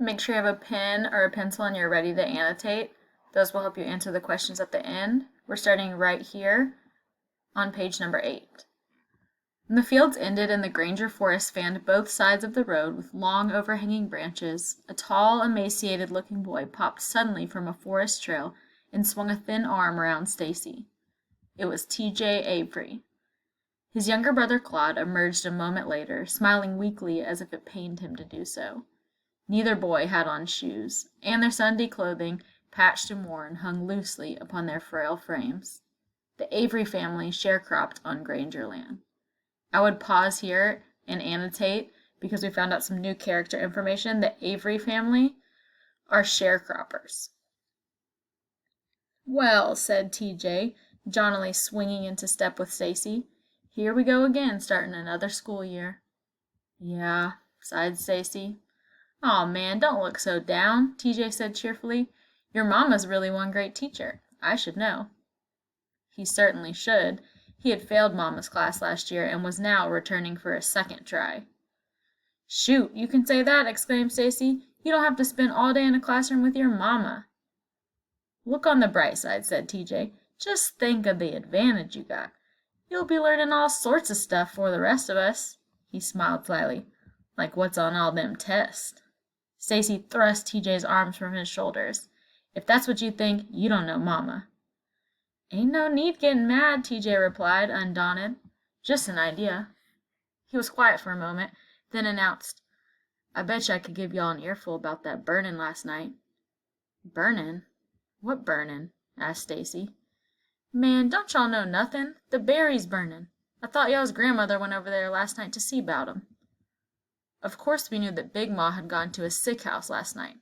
Make sure you have a pen or a pencil and you're ready to annotate. Those will help you answer the questions at the end. We're starting right here on page number 8. When the fields ended and the Granger forest spanned both sides of the road with long overhanging branches, a tall, emaciated-looking boy popped suddenly from a forest trail and swung a thin arm around Stacy. It was T.J. Avery. His younger brother Claude emerged a moment later, smiling weakly as if it pained him to do so. Neither boy had on shoes, and their Sunday clothing, patched and worn, hung loosely upon their frail frames. The Avery family sharecropped on Granger land. I would pause here and annotate because we found out some new character information. The Avery family are sharecroppers. Well, said TJ, jauntily swinging into step with Stacy. Here we go again, starting another school year. Yeah, sighed Stacy. Aw, man, don't look so down, TJ said cheerfully. Your mama's really one great teacher. I should know. He certainly should. He had failed Mama's class last year and was now returning for a second try. Shoot, you can say that, exclaimed Stacy. You don't have to spend all day in a classroom with your mama. Look on the bright side, said TJ. Just think of the advantage you got. You'll be learning all sorts of stuff for the rest of us. He smiled slyly. Like what's on all them tests. Stacy thrust TJ's arms from his shoulders. If that's what you think, you don't know Mama. Ain't no need getting mad, TJ replied, undaunted. Just an idea. He was quiet for a moment, then announced, I betcha I could give y'all an earful about that burnin' last night. Burnin'? What burnin'? Asked Stacy. Man, don't y'all know nothin'? The berries burnin'. I thought y'all's grandmother went over there last night to see about 'em. Of course we knew that Big Ma had gone to a sick house last night.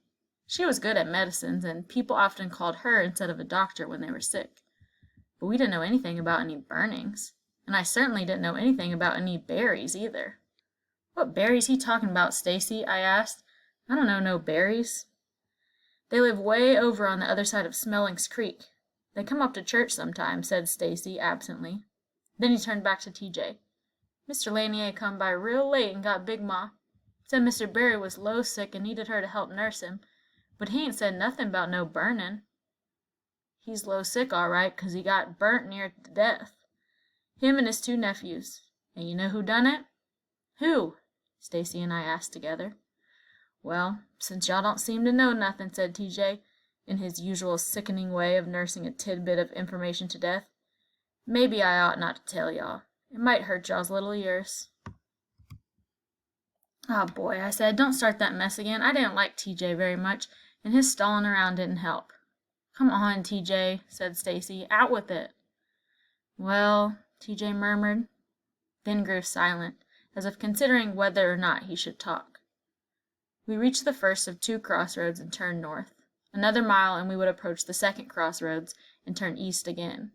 She was good at medicines, and people often called her instead of a doctor when they were sick. But we didn't know anything about any burnings, and I certainly didn't know anything about any berries either. What berries he talking about, Stacy? I asked. I don't know no berries. They live way over on the other side of Smelling's Creek. They come up to church sometimes, said Stacy absently. Then he turned back to TJ. Mr. Lanier come by real late and got Big Ma. Said Mr. Barry was low sick and needed her to help nurse him, but he ain't said nothing about no burnin'. He's low sick all right, 'cause he got burnt near to death. Him and his 2 nephews. And you know who done it? Who? Stacy and I asked together. Well, since y'all don't seem to know nothing, said TJ, in his usual sickening way of nursing a tidbit of information to death, maybe I ought not to tell y'all. It might hurt y'all's little ears. Oh boy, I said, don't start that mess again. I didn't like TJ very much, and his stalling around didn't help. Come on, TJ, said Stacy. Out with it. Well, TJ murmured, then grew silent, as if considering whether or not he should talk. We reached the first of 2 crossroads and turned north. Another mile and we would approach the second crossroads and turn east again.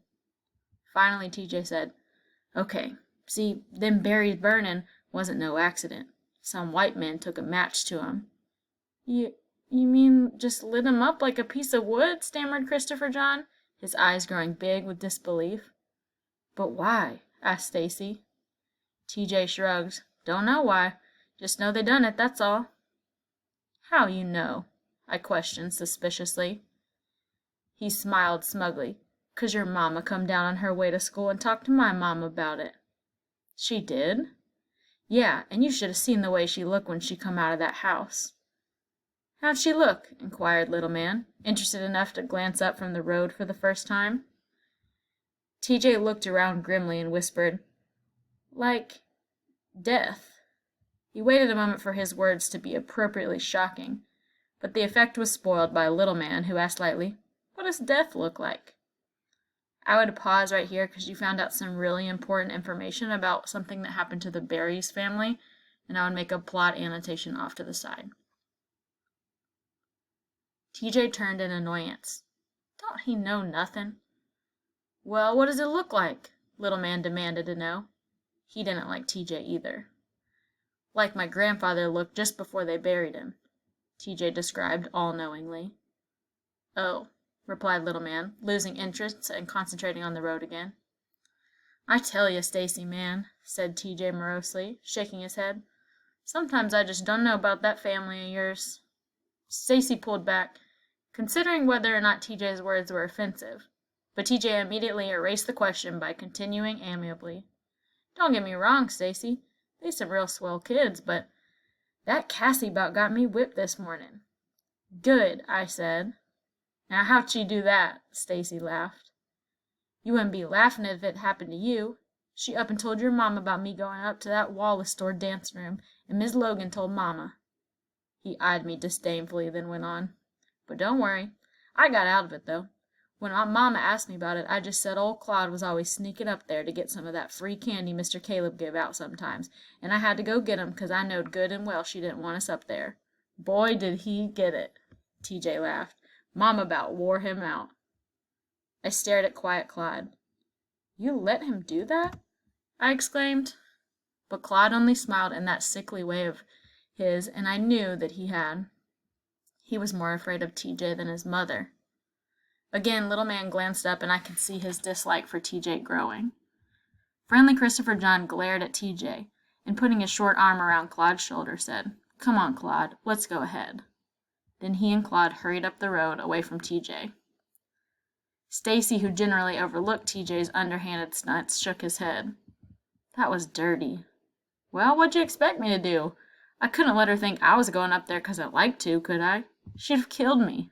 Finally, TJ said, Okay, see, them berries burnin' wasn't no accident. Some white men took a match to 'em. You mean just lit 'em up like a piece of wood? Stammered Christopher John, his eyes growing big with disbelief. But why? Asked Stacy. TJ shrugged. Don't know why. Just know they done it, that's all. How you know? I questioned suspiciously. He smiled smugly. 'Cause your mama come down on her way to school and talked to my mama about it. She did? Yeah, and you should have seen the way she looked when she come out of that house. How'd she look? Inquired Little Man, interested enough to glance up from the road for the first time. TJ looked around grimly and whispered, Like death. He waited a moment for his words to be appropriately shocking, but the effect was spoiled by Little Man, who asked lightly, What does death look like? I would pause right here because you found out some really important information about something that happened to the Berries family, and I would make a plot annotation off to the side. TJ turned in annoyance. Don't he know nothing? Well, what does it look like? Little Man demanded to know. He didn't like TJ either. Like my grandfather looked just before they buried him, TJ described all-knowingly. Oh, replied Little Man, losing interest and concentrating on the road again. I tell you, Stacy, man, said TJ morosely, shaking his head. Sometimes I just don't know about that family of yours. Stacy pulled back, considering whether or not TJ's words were offensive, but TJ immediately erased the question by continuing amiably. Don't get me wrong, Stacy. They some real swell kids, but that Cassie about got me whipped this morning. Good, I said. Now how'd she do that? Stacy laughed. You wouldn't be laughing if it happened to you. She up and told your mom about me going up to that Wallace store dance room, and Miss Logan told Mama. He eyed me disdainfully, then went on. But don't worry. I got out of it, though. When Mama asked me about it, I just said old Claude was always sneaking up there to get some of that free candy Mr. Caleb gave out sometimes, and I had to go get 'em 'cause I knowed good and well she didn't want us up there. Boy, did he get it. TJ laughed. Mama about wore him out. I stared at quiet Claude. You let him do that? I exclaimed. But Claude only smiled in that sickly way of his, and I knew that he had. He was more afraid of TJ than his mother. Again, little man glanced up, and I could see his dislike for TJ growing. Friendly Christopher John glared at TJ, and putting his short arm around Claude's shoulder, said, Come on, Claude, let's go ahead. Then he and Claude hurried up the road away from TJ. Stacy, who generally overlooked TJ's underhanded stunts, shook his head. That was dirty. Well, what'd you expect me to do? I couldn't let her think I was going up there 'cause I liked to, could I? She'd have killed me.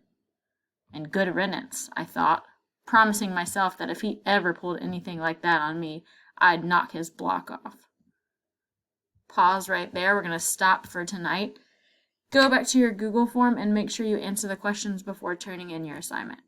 And good riddance, I thought, promising myself that if he ever pulled anything like that on me, I'd knock his block off. Pause right there. We're going to stop for tonight. Go back to your Google form and make sure you answer the questions before turning in your assignment.